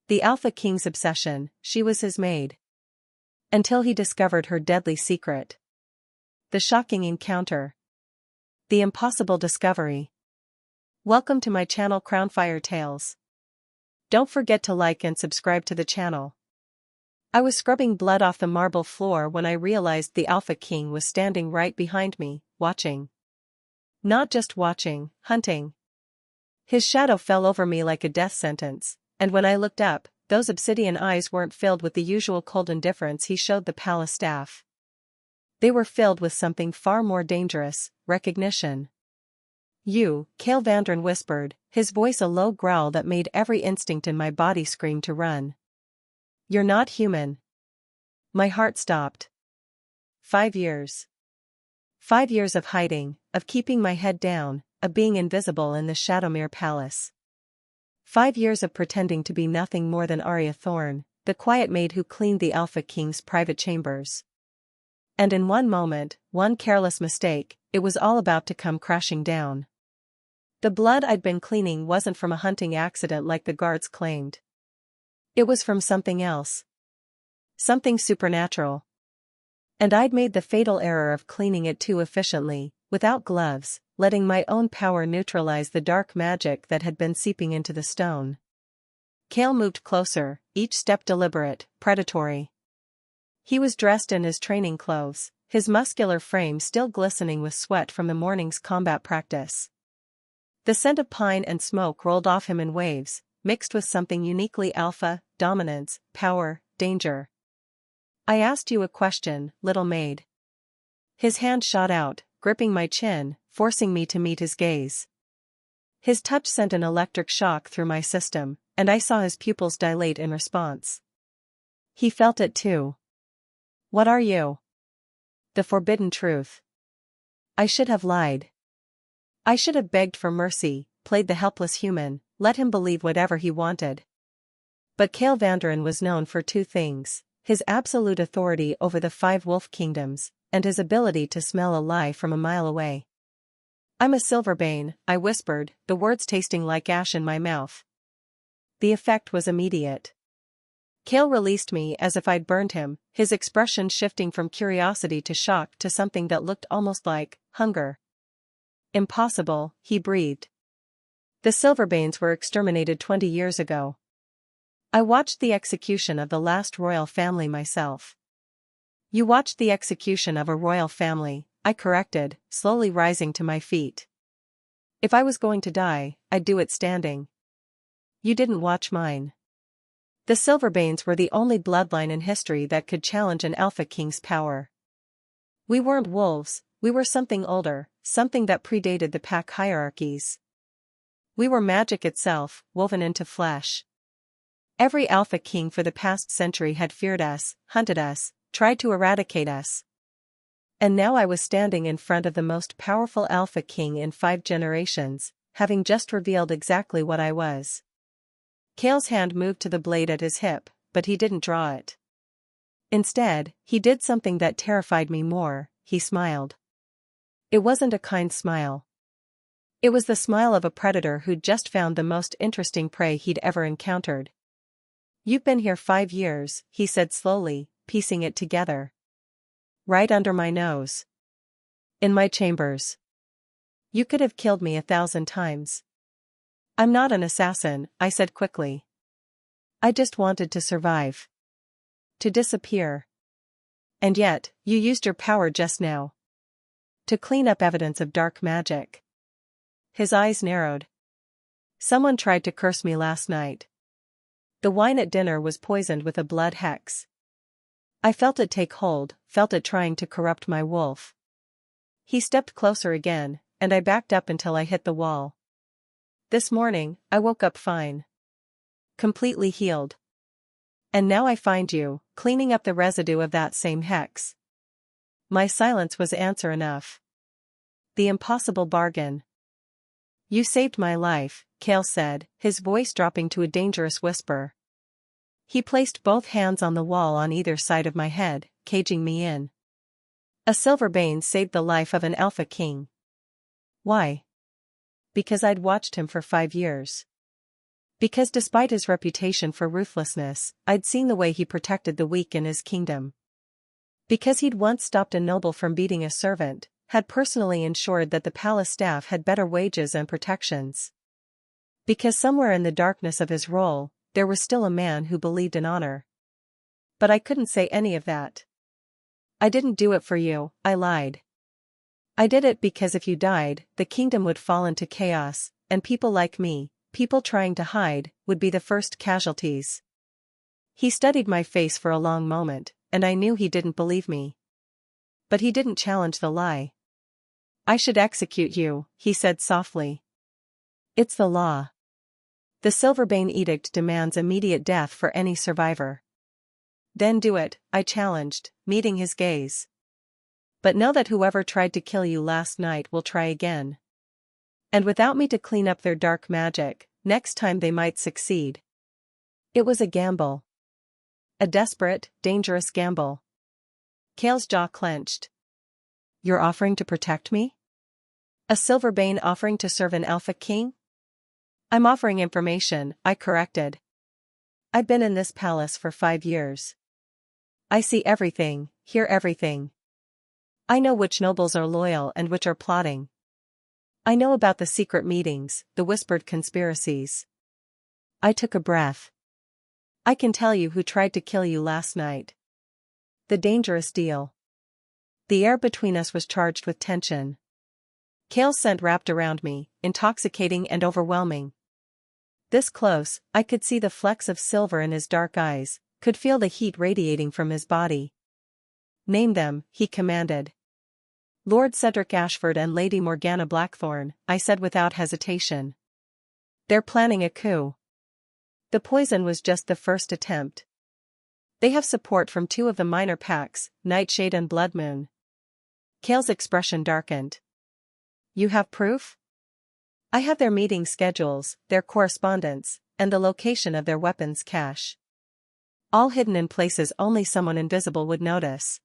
The Alpha King's obsession, she was his maid. Until he discovered her deadly secret. The shocking encounter. The impossible discovery. Welcome to my channel Crownfire Tales. Don't forget to like and subscribe to the channel. I was scrubbing blood off the marble floor when I realized the Alpha King was standing right behind me, watching. Not just watching, hunting. His shadow fell over me like a death sentence, and when I looked up, those obsidian eyes weren't filled with the usual cold indifference he showed the palace staff. They were filled with something far more dangerous, recognition. "You," Cale Vandren whispered, his voice a low growl that made every instinct in my body scream to run. "You're not human." My heart stopped. 5 years. 5 years of hiding, of keeping my head down, of being invisible in the Shadowmere Palace. 5 years of pretending to be nothing more than Arya Thorne, the quiet maid who cleaned the Alpha King's private chambers. And in one moment, one careless mistake, it was all about to come crashing down. The blood I'd been cleaning wasn't from a hunting accident like the guards claimed. It was from something else. Something supernatural. And I'd made the fatal error of cleaning it too efficiently, without gloves, letting my own power neutralize the dark magic that had been seeping into the stone. Cale moved closer, each step deliberate, predatory. He was dressed in his training clothes, his muscular frame still glistening with sweat from the morning's combat practice. The scent of pine and smoke rolled off him in waves, mixed with something uniquely alpha, dominance, power, danger. "I asked you a question, little maid." His hand shot out, gripping my chin, forcing me to meet his gaze. His touch sent an electric shock through my system, and I saw his pupils dilate in response. He felt it too. "What are you?" "The forbidden truth." I should have lied. I should have begged for mercy, played the helpless human, let him believe whatever he wanted. But Cale Vandren was known for two things: his absolute authority over the 5 wolf kingdoms, and his ability to smell a lie from a mile away. "I'm a Silverbane," I whispered, the words tasting like ash in my mouth. The effect was immediate. Cale released me as if I'd burned him, his expression shifting from curiosity to shock to something that looked almost like hunger. "Impossible," he breathed. "The Silverbanes were exterminated 20 years ago. I watched the execution of the last royal family myself." "You watched the execution of a royal family," I corrected, slowly rising to my feet. "If I was going to die, I'd do it standing." "You didn't watch mine." The Silverbanes were the only bloodline in history that could challenge an Alpha King's power. We weren't wolves, we were something older, something that predated the pack hierarchies. We were magic itself, woven into flesh. Every Alpha King for the past century had feared us, hunted us, tried to eradicate us. And now I was standing in front of the most powerful Alpha King in 5 generations, having just revealed exactly what I was. Cale's hand moved to the blade at his hip, but he didn't draw it. Instead, he did something that terrified me more: he smiled. It wasn't a kind smile. It was the smile of a predator who'd just found the most interesting prey he'd ever encountered. "You've been here 5 years, he said slowly, piecing it together. "Right under my nose. In my chambers. You could have killed me 1,000 times. "I'm not an assassin," I said quickly. "I just wanted to survive. To disappear. And yet, you used your power just now. To clean up evidence of dark magic." His eyes narrowed. "Someone tried to curse me last night. The wine at dinner was poisoned with a blood hex. I felt it take hold, felt it trying to corrupt my wolf." He stepped closer again, and I backed up until I hit the wall. "This morning, I woke up fine. Completely healed. And now I find you, cleaning up the residue of that same hex." My silence was answer enough. The impossible bargain. "You saved my life," Cale said, his voice dropping to a dangerous whisper. He placed both hands on the wall on either side of my head, caging me in. "A Silverbane saved the life of an Alpha King." "Why?" "Because I'd watched him for 5 years. Because despite his reputation for ruthlessness, I'd seen the way he protected the weak in his kingdom. Because he'd once stopped a noble from beating a servant, had personally ensured that the palace staff had better wages and protections. Because somewhere in the darkness of his role, there was still a man who believed in honor. But I couldn't say any of that. I didn't do it for you, I lied. I did it because if you died, the kingdom would fall into chaos, and people like me, people trying to hide, would be the first casualties. He studied my face for a long moment, and I knew he didn't believe me. But he didn't challenge the lie. I should execute you, he said softly. It's the law. The Silverbane Edict demands immediate death for any survivor. Then do it, I challenged, meeting his gaze. But know that whoever tried to kill you last night will try again. And without me to clean up their dark magic, next time they might succeed. It was a gamble. A desperate, dangerous gamble. Cale's jaw clenched. You're offering to protect me? A Silverbane offering to serve an Alpha King? I'm offering information, I corrected. I've been in this palace for 5 years. I see everything, hear everything. I know which nobles are loyal and which are plotting. I know about the secret meetings, the whispered conspiracies. I took a breath. I can tell you who tried to kill you last night. The dangerous deal. The air between us was charged with tension. Cale's scent wrapped around me, intoxicating and overwhelming. This close, I could see the flecks of silver in his dark eyes, could feel the heat radiating from his body. Name them, he commanded. Lord Cedric Ashford and Lady Morgana Blackthorn, I said without hesitation. They're planning a coup. The poison was just the first attempt. They have support from 2 of the minor packs, Nightshade and Bloodmoon. Cale's expression darkened. You have proof? I have their meeting schedules, their correspondence, and the location of their weapons cache. All hidden in places only someone invisible would notice.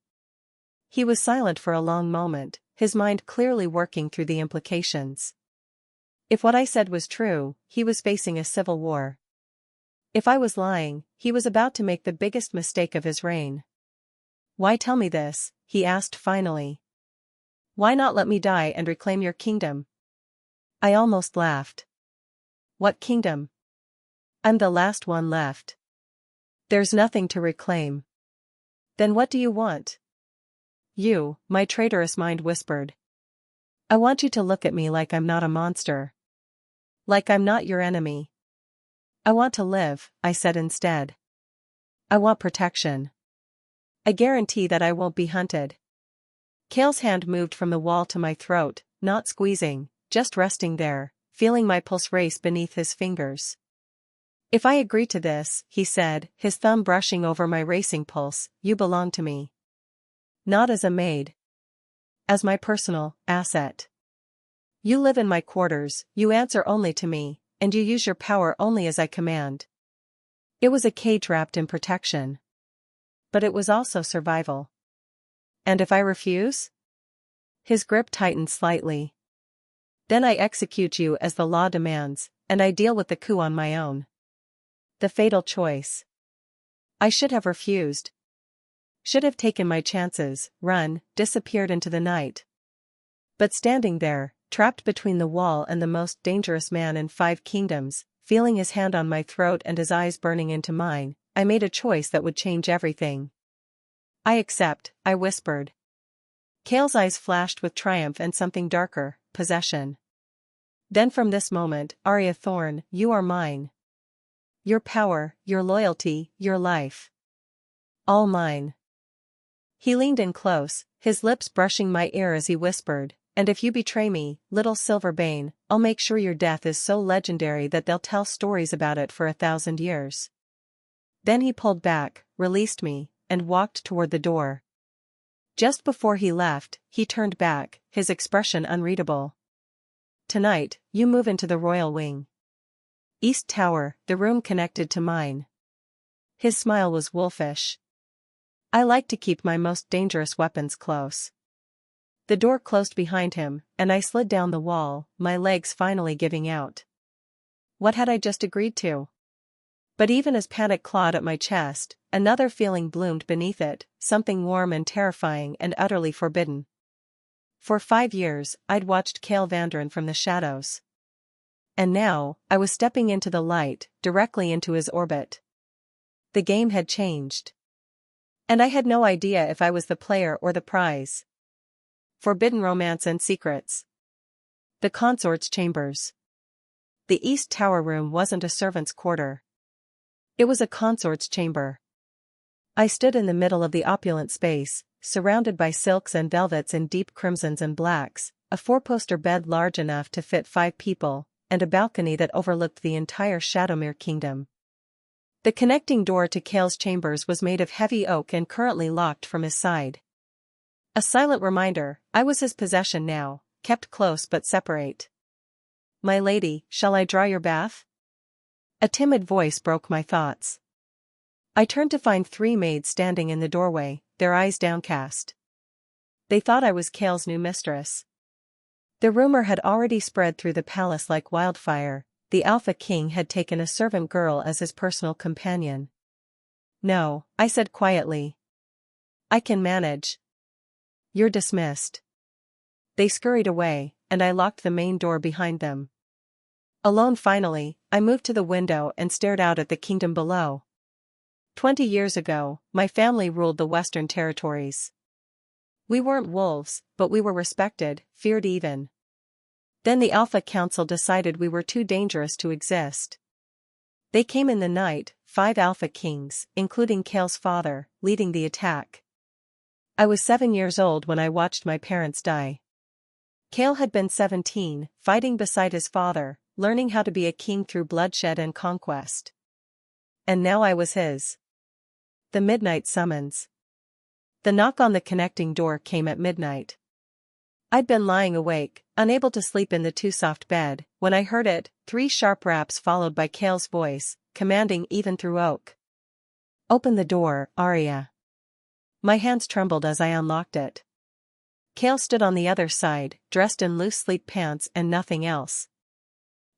He was silent for a long moment, his mind clearly working through the implications. If what I said was true, he was facing a civil war. If I was lying, he was about to make the biggest mistake of his reign. Why tell me this? He asked finally. Why not let me die and reclaim your kingdom? I almost laughed. What kingdom? I'm the last one left. There's nothing to reclaim. Then what do you want? You, my traitorous mind whispered. I want you to look at me like I'm not a monster. Like I'm not your enemy. I want to live, I said instead. I want protection. I guarantee that I won't be hunted. Cale's hand moved from the wall to my throat, not squeezing, just resting there, feeling my pulse race beneath his fingers. If I agree to this, he said, his thumb brushing over my racing pulse, you belong to me. Not as a maid. As my personal asset. You live in my quarters, you answer only to me, and you use your power only as I command. It was a cage wrapped in protection. But it was also survival. And if I refuse? His grip tightened slightly. Then I execute you as the law demands, and I deal with the coup on my own. The fatal choice. I should have refused. Should have taken my chances, run, disappeared into the night. But standing there, trapped between the wall and the most dangerous man in 5 kingdoms, feeling his hand on my throat and his eyes burning into mine, I made a choice that would change everything. I accept, I whispered. Cale's eyes flashed with triumph and something darker, possession. Then from this moment, Arya Thorne, you are mine. Your power, your loyalty, your life. All mine. He leaned in close, his lips brushing my ear as he whispered, and if you betray me, little Silverbane, I'll make sure your death is so legendary that they'll tell stories about it for 1,000 years. Then he pulled back, released me, and walked toward the door. Just before he left, he turned back, his expression unreadable. Tonight, you move into the royal wing. East Tower, the room connected to mine. His smile was wolfish. I like to keep my most dangerous weapons close. The door closed behind him, and I slid down the wall, my legs finally giving out. What had I just agreed to? But even as panic clawed at my chest, another feeling bloomed beneath it, something warm and terrifying and utterly forbidden. For 5 years, I'd watched Cale Vandren from the shadows. And now, I was stepping into the light, directly into his orbit. The game had changed. And I had no idea if I was the player or the prize. Forbidden romance and secrets. The consort's chambers. The East Tower room wasn't a servant's quarter. It was a consort's chamber. I stood in the middle of the opulent space, surrounded by silks and velvets in deep crimsons and blacks, a 4-poster bed large enough to fit 5 people, and a balcony that overlooked the entire Shadowmere kingdom. The connecting door to Cale's chambers was made of heavy oak and currently locked from his side. A silent reminder, I was his possession now, kept close but separate. "My lady, shall I draw your bath?" A timid voice broke my thoughts. I turned to find 3 maids standing in the doorway, their eyes downcast. They thought I was Cale's new mistress. The rumor had already spread through the palace like wildfire. The Alpha King had taken a servant girl as his personal companion. "No," I said quietly. "I can manage." "You're dismissed." They scurried away, and I locked the main door behind them. Alone finally, I moved to the window and stared out at the kingdom below. 20 years ago, my family ruled the Western Territories. We weren't wolves, but we were respected, feared even. Then the Alpha Council decided we were too dangerous to exist. They came in the night, 5 Alpha Kings, including Cale's father, leading the attack. I was 7 years old when I watched my parents die. Cale had been 17, fighting beside his father, learning how to be a king through bloodshed and conquest. And now I was his. The midnight summons. The knock on the connecting door came at midnight. I'd been lying awake, unable to sleep in the too-soft bed, when I heard it, 3 sharp raps followed by Cale's voice, commanding even through oak. "Open the door, Arya." My hands trembled as I unlocked it. Cale stood on the other side, dressed in loose sleep pants and nothing else.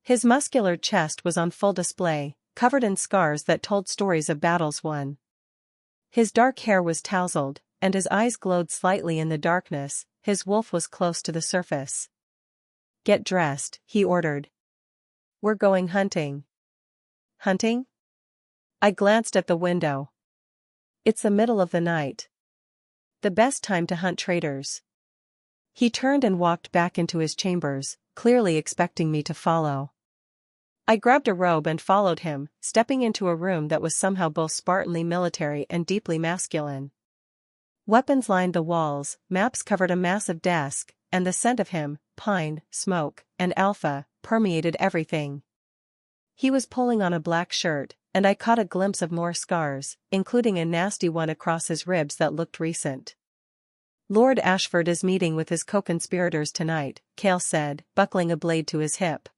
His muscular chest was on full display, covered in scars that told stories of battles won. His dark hair was tousled, and his eyes glowed slightly in the darkness. His wolf was close to the surface. "Get dressed," he ordered. "We're going hunting." "Hunting?" I glanced at the window. "It's the middle of the night. The best time to hunt traitors." He turned and walked back into his chambers, clearly expecting me to follow. I grabbed a robe and followed him, stepping into a room that was somehow both Spartanly military and deeply masculine. Weapons lined the walls, maps covered a massive desk, and the scent of him, pine, smoke, and alpha, permeated everything. He was pulling on a black shirt, and I caught a glimpse of more scars, including a nasty one across his ribs that looked recent. "Lord Ashford is meeting with his co-conspirators tonight," Cale said, buckling a blade to his hip.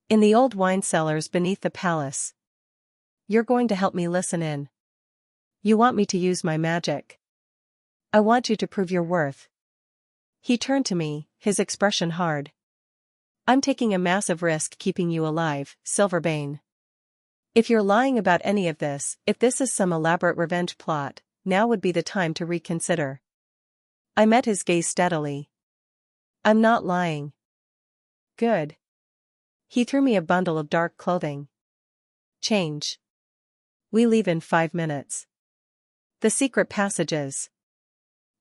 "In the old wine cellars beneath the palace. You're going to help me listen in. You want me to use my magic. I want you to prove your worth." He turned to me, his expression hard. "I'm taking a massive risk keeping you alive, Silverbane. If you're lying about any of this, if this is some elaborate revenge plot, now would be the time to reconsider." I met his gaze steadily. "I'm not lying." "Good." He threw me a bundle of dark clothing. "Change. We leave in 5 minutes." The secret passages.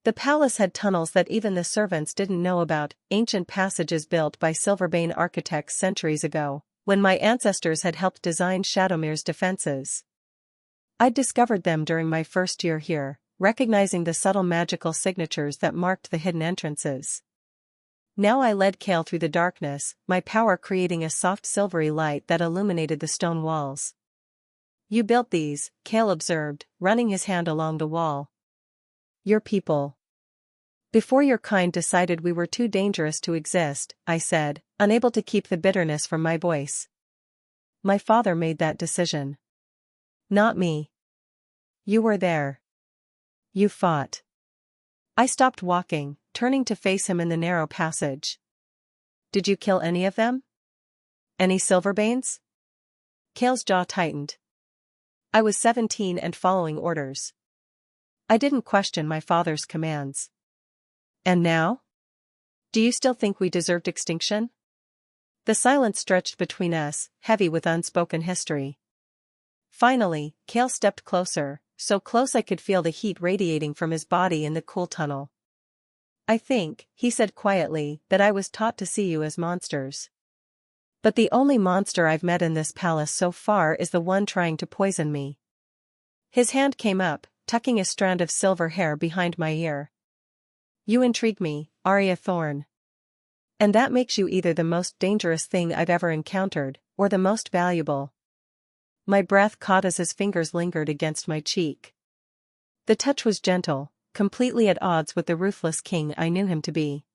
The palace had tunnels that even the servants didn't know about, ancient passages built by Silverbane architects centuries ago, when my ancestors had helped design Shadowmere's defenses. I'd discovered them during my first year here, recognizing the subtle magical signatures that marked the hidden entrances. Now I led Cale through the darkness, my power creating a soft silvery light that illuminated the stone walls. "You built these," Cale observed, running his hand along the wall. "Your people. Before your kind decided we were too dangerous to exist," I said, unable to keep the bitterness from my voice. "My father made that decision. Not me. You were there. You fought." I stopped walking, turning to face him in the narrow passage. "Did you kill any of them? Any Silverbanes?" Kale's jaw tightened. I was 17 and following orders. I didn't question my father's commands. And now? Do you still think we deserved extinction? The silence stretched between us, heavy with unspoken history. Finally, Kale stepped closer, so close I could feel the heat radiating from his body in the cool tunnel. I think, he said quietly, that I was taught to see you as monsters. But the only monster I've met in this palace so far is the one trying to poison me. His hand came up, tucking a strand of silver hair behind my ear. You intrigue me, Arya Thorne. And that makes you either the most dangerous thing I've ever encountered, or the most valuable. My breath caught as his fingers lingered against my cheek. The touch was gentle, completely at odds with the ruthless king I knew him to be.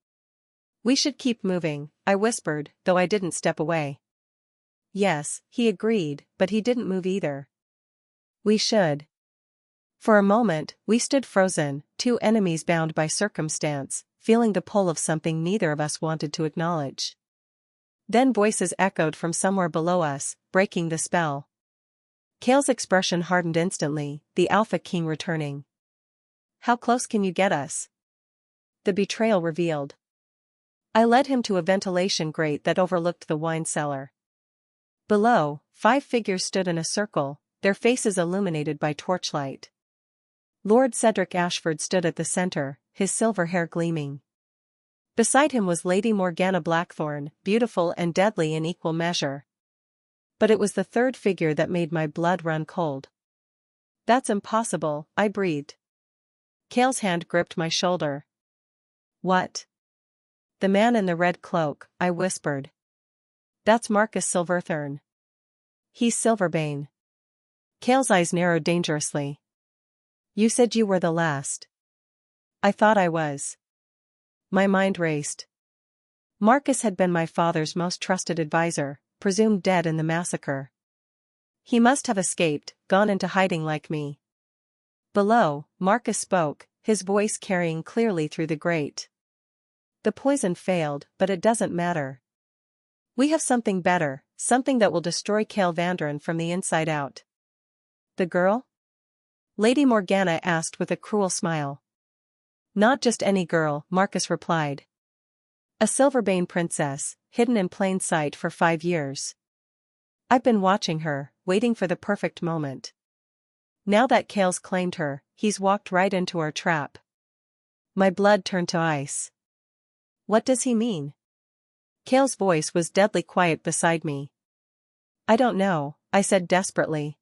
We should keep moving, I whispered, though I didn't step away. Yes, he agreed, but he didn't move either. We should. For a moment, we stood frozen, two enemies bound by circumstance, feeling the pull of something neither of us wanted to acknowledge. Then voices echoed from somewhere below us, breaking the spell. Kale's expression hardened instantly, the Alpha King returning. How close can you get us? The betrayal revealed. I led him to a ventilation grate that overlooked the wine cellar. Below, 5 figures stood in a circle, their faces illuminated by torchlight. Lord Cedric Ashford stood at the center, his silver hair gleaming. Beside him was Lady Morgana Blackthorne, beautiful and deadly in equal measure. But it was the third figure that made my blood run cold. That's impossible, I breathed. Kale's hand gripped my shoulder. What? The man in the red cloak, I whispered. That's Marcus Silverthorne. He's Silverbane. Kale's eyes narrowed dangerously. You said you were the last. I thought I was. My mind raced. Marcus had been my father's most trusted advisor, presumed dead in the massacre. He must have escaped, gone into hiding like me. Below, Marcus spoke, his voice carrying clearly through the grate. The poison failed, but it doesn't matter. We have something better, something that will destroy Kale Vandren from the inside out. The girl? Lady Morgana asked with a cruel smile. Not just any girl, Marcus replied. A Silverbane princess, hidden in plain sight for 5 years. I've been watching her, waiting for the perfect moment. Now that Kale's claimed her, he's walked right into our trap. My blood turned to ice. What does he mean? Kale's voice was deadly quiet beside me. I don't know, I said desperately.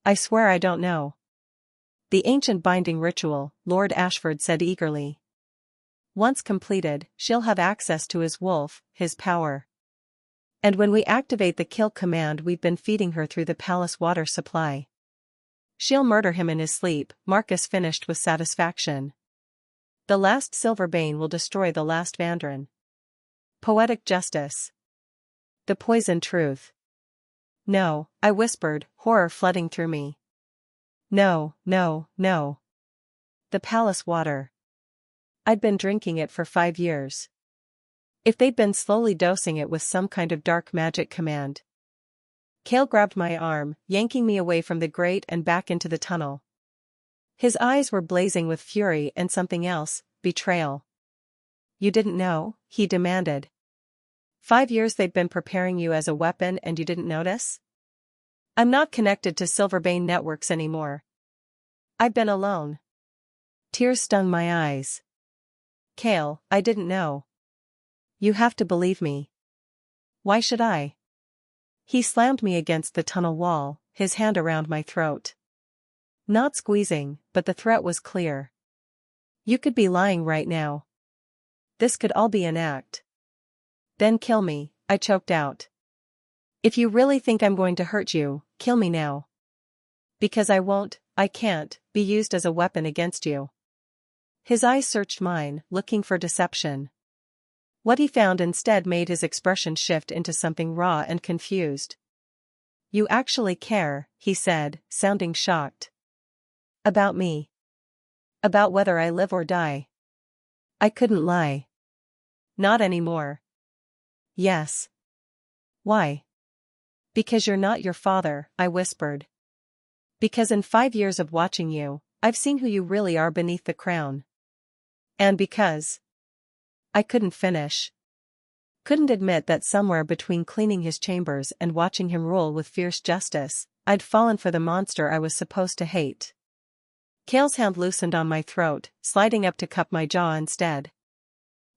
I swear I don't know. The ancient binding ritual, Lord Ashford said eagerly. Once completed, she'll have access to his wolf, his power. And when we activate the kill command we've been feeding her through the palace water supply. She'll murder him in his sleep, Marcus finished with satisfaction. The last Silverbane will destroy the last Vandren. Poetic justice. The poisoned truth. No, I whispered, horror flooding through me. No, no, no. The palace water. I'd been drinking it for 5 years. If they'd been slowly dosing it with some kind of dark magic command. Kale grabbed my arm, yanking me away from the grate and back into the tunnel. His eyes were blazing with fury and something else, betrayal. You didn't know? He demanded. 5 years they'd been preparing you as a weapon and you didn't notice? I'm not connected to Silverbane networks anymore. I've been alone. Tears stung my eyes. Kale, I didn't know. You have to believe me. Why should I? He slammed me against the tunnel wall, his hand around my throat. Not squeezing, but the threat was clear. You could be lying right now. This could all be an act. Then kill me, I choked out. If you really think I'm going to hurt you, kill me now. Because I can't, be used as a weapon against you. His eyes searched mine, looking for deception. What he found instead made his expression shift into something raw and confused. You actually care, he said, sounding shocked. About me. About whether I live or die. I couldn't lie. Not anymore. Yes. Why? Because you're not your father, I whispered. Because in 5 years of watching you, I've seen who you really are beneath the crown. And because I couldn't finish. Couldn't admit that somewhere between cleaning his chambers and watching him rule with fierce justice, I'd fallen for the monster I was supposed to hate. Kale's hand loosened on my throat, sliding up to cup my jaw instead.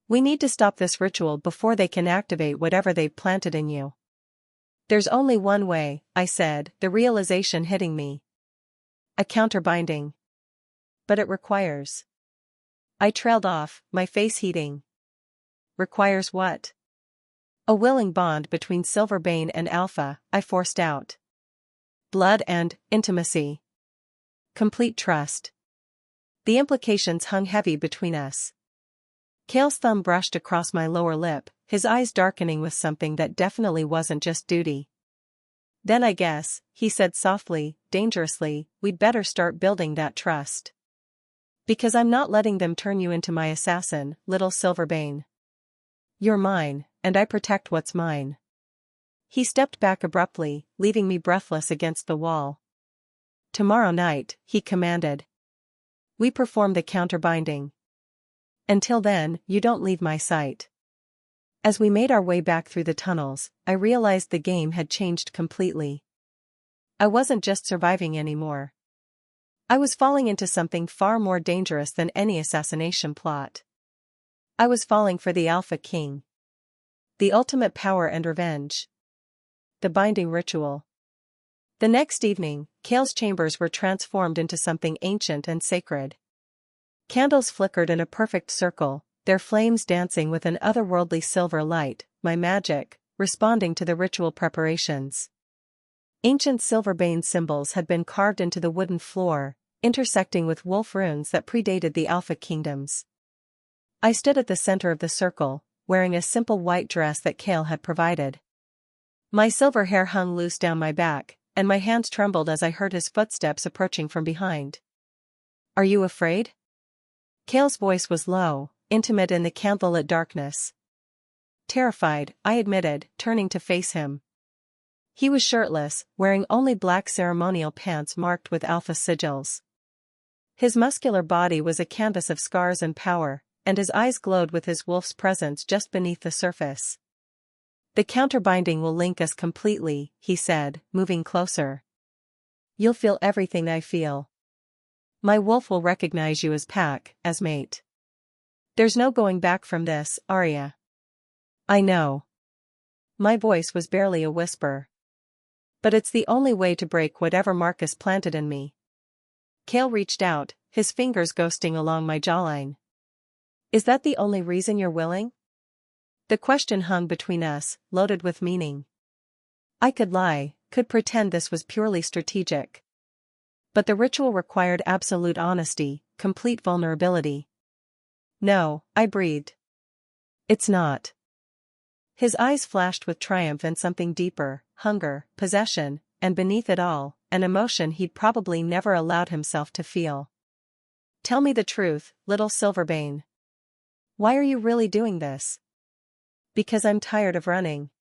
We need to stop this ritual before they can activate whatever they've planted in you. There's only one way, I said, the realization hitting me. A counterbinding. But it requires. I trailed off, my face heating. Requires what? A willing bond between Silverbane and Alpha, I forced out. Blood and intimacy. Complete trust. The implications hung heavy between us. Kale's thumb brushed across my lower lip, his eyes darkening with something that definitely wasn't just duty. Then I guess, he said softly, dangerously, we'd better start building that trust. Because I'm not letting them turn you into my assassin, little Silverbane. You're mine, and I protect what's mine. He stepped back abruptly, leaving me breathless against the wall. Tomorrow night, he commanded. We perform the counterbinding. Until then, you don't leave my sight. As we made our way back through the tunnels, I realized the game had changed completely. I wasn't just surviving anymore. I was falling into something far more dangerous than any assassination plot. I was falling for the Alpha King. The ultimate power and revenge. The binding ritual. The next evening, Kale's chambers were transformed into something ancient and sacred. Candles flickered in a perfect circle, their flames dancing with an otherworldly silver light, my magic, responding to the ritual preparations. Ancient Silverbane symbols had been carved into the wooden floor, intersecting with wolf runes that predated the Alpha Kingdoms. I stood at the center of the circle, wearing a simple white dress that Kale had provided. My silver hair hung loose down my back, and my hands trembled as I heard his footsteps approaching from behind. Are you afraid? Kale's voice was low, intimate in the candlelit darkness. Terrified, I admitted, turning to face him. He was shirtless, wearing only black ceremonial pants marked with Alpha sigils. His muscular body was a canvas of scars and power, and his eyes glowed with his wolf's presence just beneath the surface. The counterbinding will link us completely, he said, moving closer. You'll feel everything I feel. My wolf will recognize you as pack, as mate. There's no going back from this, Arya. I know. My voice was barely a whisper. But it's the only way to break whatever Marcus planted in me. Kale reached out, his fingers ghosting along my jawline. Is that the only reason you're willing? The question hung between us, loaded with meaning. I could lie, could pretend this was purely strategic. But the ritual required absolute honesty, complete vulnerability. No, I breathed. It's not. His eyes flashed with triumph and something deeper, hunger, possession, and beneath it all, an emotion he'd probably never allowed himself to feel. Tell me the truth, little Silverbane. Why are you really doing this? Because I'm tired of running.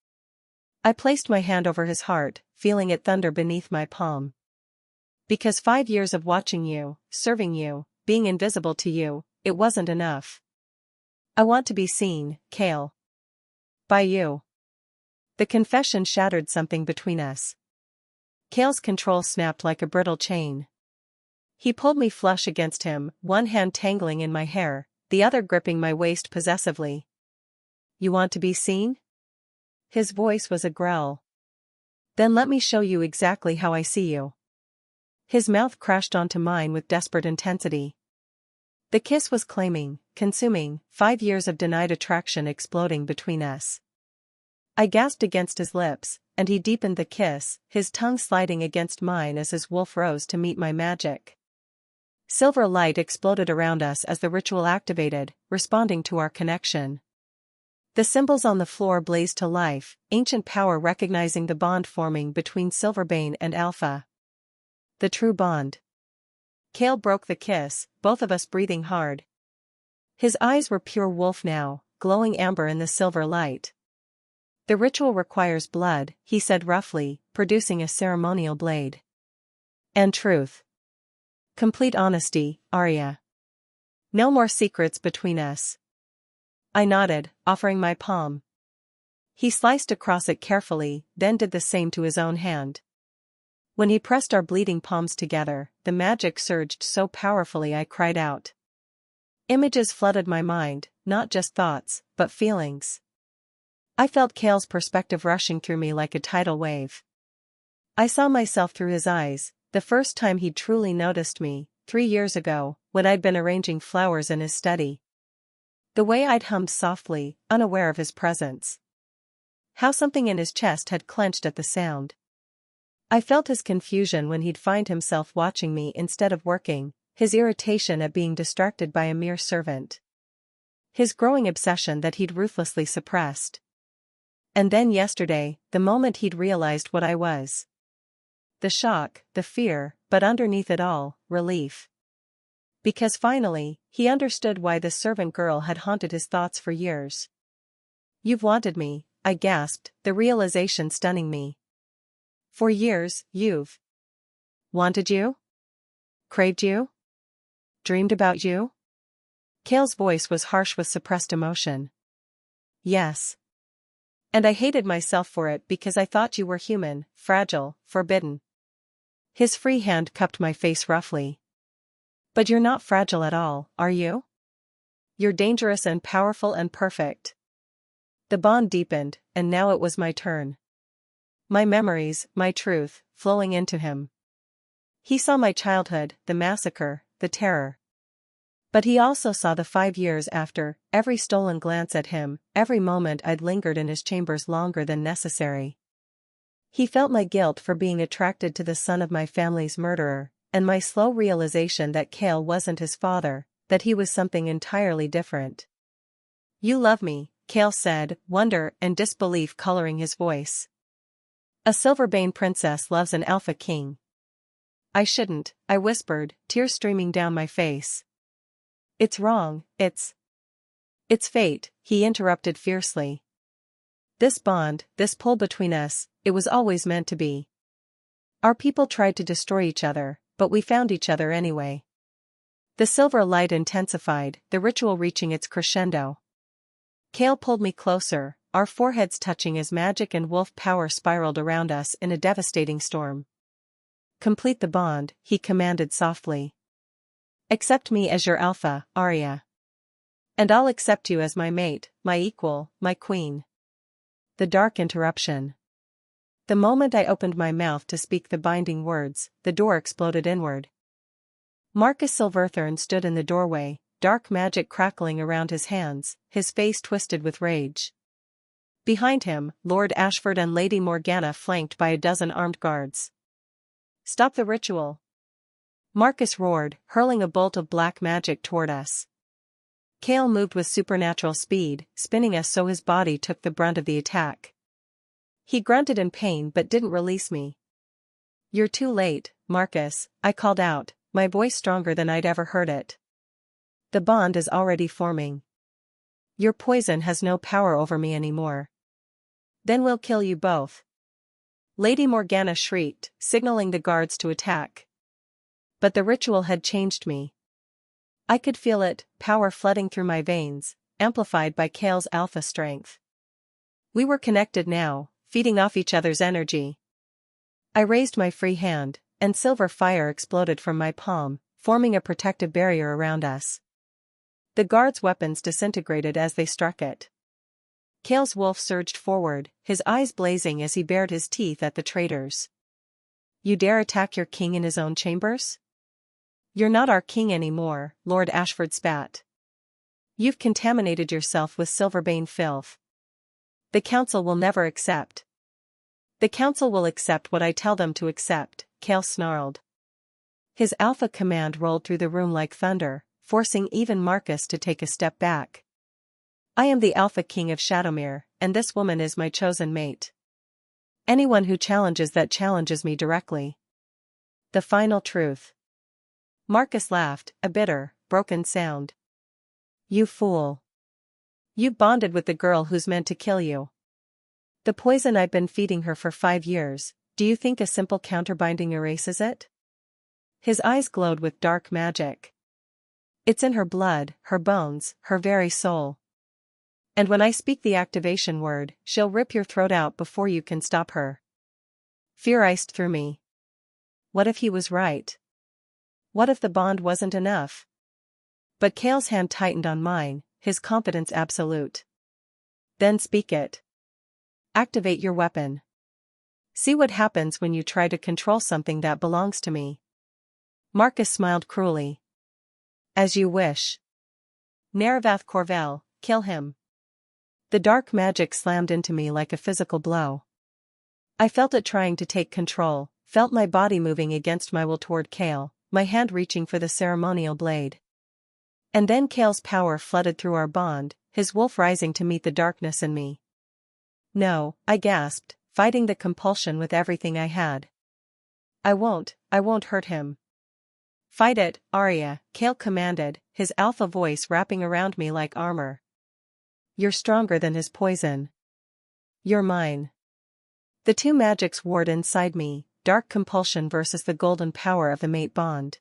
I placed my hand over his heart, feeling it thunder beneath my palm. Because 5 years of watching you, serving you, being invisible to you, it wasn't enough. I want to be seen, Kale. By you. The confession shattered something between us. Kale's control snapped like a brittle chain. He pulled me flush against him, one hand tangling in my hair, the other gripping my waist possessively. You want to be seen? His voice was a growl. Then let me show you exactly how I see you. His mouth crashed onto mine with desperate intensity. The kiss was claiming, consuming, 5 years of denied attraction exploding between us. I gasped against his lips, and he deepened the kiss, his tongue sliding against mine as his wolf rose to meet my magic. Silver light exploded around us as the ritual activated, responding to our connection. The symbols on the floor blazed to life, ancient power recognizing the bond forming between Silverbane and Alpha. The true bond. Kale broke the kiss, both of us breathing hard. His eyes were pure wolf now, glowing amber in the silver light. The ritual requires blood, he said roughly, producing a ceremonial blade. And truth. Complete honesty, Arya. No more secrets between us. I nodded, offering my palm. He sliced across it carefully, then did the same to his own hand. When he pressed our bleeding palms together, the magic surged so powerfully I cried out. Images flooded my mind, not just thoughts, but feelings. I felt Cale's perspective rushing through me like a tidal wave. I saw myself through his eyes, the first time he'd truly noticed me, 3 years ago, when I'd been arranging flowers in his study. The way I'd hummed softly, unaware of his presence. How something in his chest had clenched at the sound. I felt his confusion when he'd find himself watching me instead of working, his irritation at being distracted by a mere servant. His growing obsession that he'd ruthlessly suppressed. And then yesterday, the moment he'd realized what I was. The shock, the fear, but underneath it all, relief. Because finally, he understood why the servant girl had haunted his thoughts for years. You've wanted me, I gasped, the realization stunning me. For years, you've wanted you? Craved you? Dreamed about you? Cale's voice was harsh with suppressed emotion. Yes. And I hated myself for it because I thought you were human, fragile, forbidden. His free hand cupped my face roughly. But you're not fragile at all, are you? You're dangerous and powerful and perfect. The bond deepened, and now it was my turn. My memories, my truth, flowing into him. He saw my childhood, the massacre, the terror. But he also saw the 5 years after, every stolen glance at him, every moment I'd lingered in his chambers longer than necessary. He felt my guilt for being attracted to the son of my family's murderer, and my slow realization that Cale wasn't his father, that he was something entirely different. You love me, Cale said, wonder and disbelief coloring his voice. A Silverbane princess loves an alpha king. I shouldn't, I whispered, tears streaming down my face. It's wrong, it's fate, he interrupted fiercely. This bond, this pull between us, it was always meant to be. Our people tried to destroy each other, but we found each other anyway. The silver light intensified, the ritual reaching its crescendo. Cale pulled me closer, our foreheads touching as magic and wolf power spiraled around us in a devastating storm. Complete the bond, he commanded softly. Accept me as your alpha, Arya. And I'll accept you as my mate, my equal, my queen. The dark interruption. The moment I opened my mouth to speak the binding words, the door exploded inward. Marcus Silverthorn stood in the doorway, dark magic crackling around his hands, his face twisted with rage. Behind him, Lord Ashford and Lady Morgana flanked by a dozen armed guards. Stop the ritual! Marcus roared, hurling a bolt of black magic toward us. Cale moved with supernatural speed, spinning us so his body took the brunt of the attack. He grunted in pain but didn't release me. You're too late, Marcus, I called out, my voice stronger than I'd ever heard it. The bond is already forming. Your poison has no power over me anymore. Then we'll kill you both. Lady Morgana shrieked, signaling the guards to attack. But the ritual had changed me. I could feel it, power flooding through my veins, amplified by Cale's alpha strength. We were connected now, feeding off each other's energy. I raised my free hand, and silver fire exploded from my palm, forming a protective barrier around us. The guards' weapons disintegrated as they struck it. Cale's wolf surged forward, his eyes blazing as he bared his teeth at the traitors. You dare attack your king in his own chambers? You're not our king anymore, Lord Ashford spat. You've contaminated yourself with Silverbane filth. The council will never accept. The council will accept what I tell them to accept, Cale snarled. His alpha command rolled through the room like thunder, forcing even Marcus to take a step back. I am the Alpha King of Shadowmere, and this woman is my chosen mate. Anyone who challenges that challenges me directly. The final truth. Marcus laughed, a bitter, broken sound. You fool. You bonded with the girl who's meant to kill you. The poison I've been feeding her for 5 years, do you think a simple counterbinding erases it? His eyes glowed with dark magic. It's in her blood, her bones, her very soul. And when I speak the activation word, she'll rip your throat out before you can stop her. Fear iced through me. What if he was right? What if the bond wasn't enough? But Kale's hand tightened on mine, his confidence absolute. Then speak it. Activate your weapon. See what happens when you try to control something that belongs to me. Marcus smiled cruelly. As you wish. Neravath Corvel, kill him. The dark magic slammed into me like a physical blow. I felt it trying to take control, felt my body moving against my will toward Kale, my hand reaching for the ceremonial blade. And then Kale's power flooded through our bond, his wolf rising to meet the darkness in me. No, I gasped, fighting the compulsion with everything I had. I won't hurt him. Fight it, Arya, Kale commanded, his alpha voice wrapping around me like armor. You're stronger than his poison. You're mine. The two magics warred inside me, dark compulsion versus the golden power of the mate bond.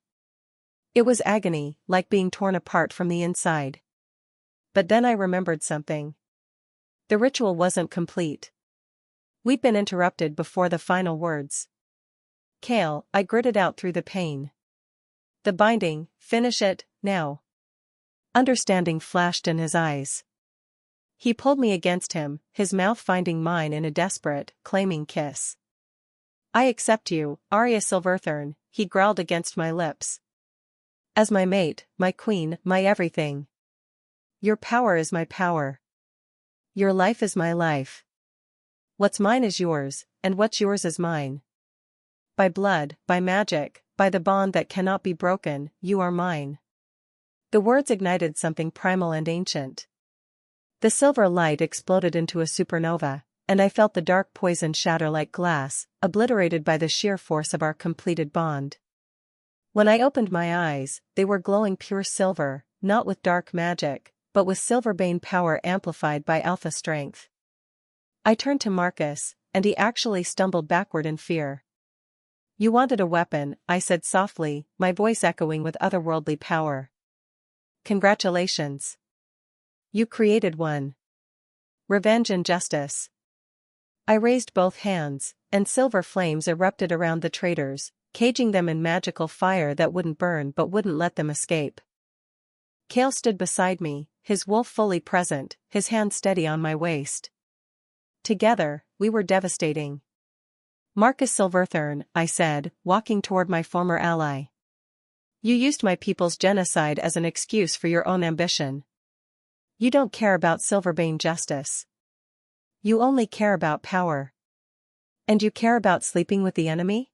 It was agony, like being torn apart from the inside. But then I remembered something. The ritual wasn't complete. We'd been interrupted before the final words. Kale, I gritted out through the pain. The binding, finish it, now. Understanding flashed in his eyes. He pulled me against him, his mouth finding mine in a desperate, claiming kiss. I accept you, Arya Silverthorn, he growled against my lips. As my mate, my queen, my everything. Your power is my power. Your life is my life. What's mine is yours, and what's yours is mine. By blood, by magic, by the bond that cannot be broken, you are mine. The words ignited something primal and ancient. The silver light exploded into a supernova, and I felt the dark poison shatter like glass, obliterated by the sheer force of our completed bond. When I opened my eyes, they were glowing pure silver, not with dark magic, but with silverbane power amplified by alpha strength. I turned to Marcus, and he actually stumbled backward in fear. You wanted a weapon, I said softly, my voice echoing with otherworldly power. Congratulations. You created one. Revenge and justice. I raised both hands, and silver flames erupted around the traitors, caging them in magical fire that wouldn't burn but wouldn't let them escape. Kale stood beside me, his wolf fully present, his hand steady on my waist. Together, we were devastating. Marcus Silverthorn, I said, walking toward my former ally. You used my people's genocide as an excuse for your own ambition. You don't care about Silverbane justice. You only care about power. And you care about sleeping with the enemy?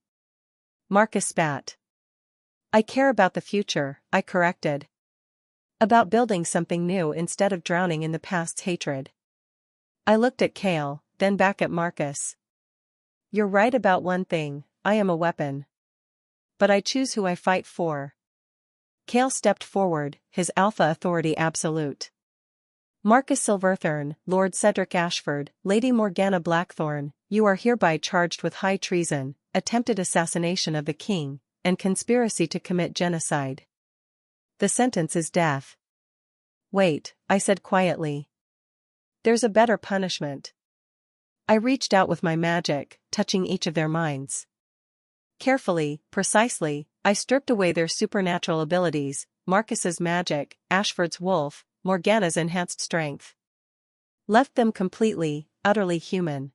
Marcus spat. I care about the future, I corrected. About building something new instead of drowning in the past's hatred. I looked at Kale, then back at Marcus. You're right about one thing, I am a weapon. But I choose who I fight for. Kale stepped forward, his alpha authority absolute. Marcus Silverthorn, Lord Cedric Ashford, Lady Morgana Blackthorn, you are hereby charged with high treason, attempted assassination of the king, and conspiracy to commit genocide. The sentence is death. Wait, I said quietly. There's a better punishment. I reached out with my magic, touching each of their minds. Carefully, precisely, I stripped away their supernatural abilities, Marcus's magic, Ashford's wolf, Morgana's enhanced strength. Left them completely, utterly human.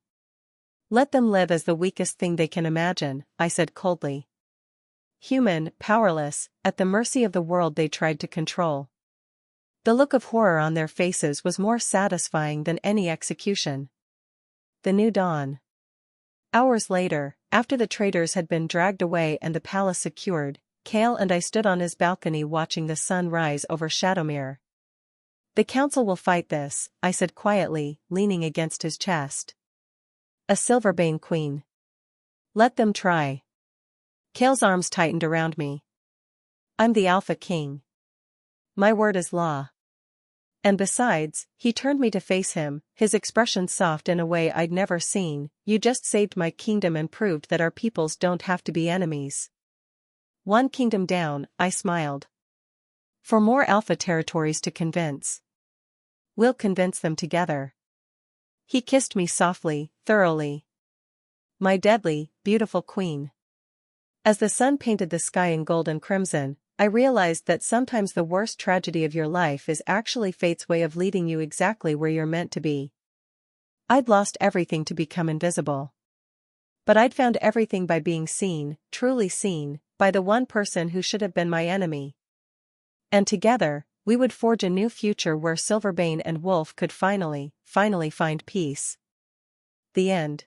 Let them live as the weakest thing they can imagine, I said coldly. Human, powerless, at the mercy of the world they tried to control. The look of horror on their faces was more satisfying than any execution. The new dawn. Hours later, after the traitors had been dragged away and the palace secured, Kale and I stood on his balcony watching the sun rise over Shadowmere. The council will fight this, I said quietly, leaning against his chest. A Silverbane queen. Let them try. Kale's arms tightened around me. I'm the Alpha King. My word is law. And besides, he turned me to face him, his expression soft in a way I'd never seen. You just saved my kingdom and proved that our peoples don't have to be enemies. One kingdom down, I smiled. For more alpha territories to convince. We'll convince them together. He kissed me softly, thoroughly. My deadly, beautiful queen. As the sun painted the sky in gold and crimson, I realized that sometimes the worst tragedy of your life is actually fate's way of leading you exactly where you're meant to be. I'd lost everything to become invisible. But I'd found everything by being seen, truly seen, by the one person who should have been my enemy. And together, we would forge a new future where Silverbane and Wolf could finally find peace. The end.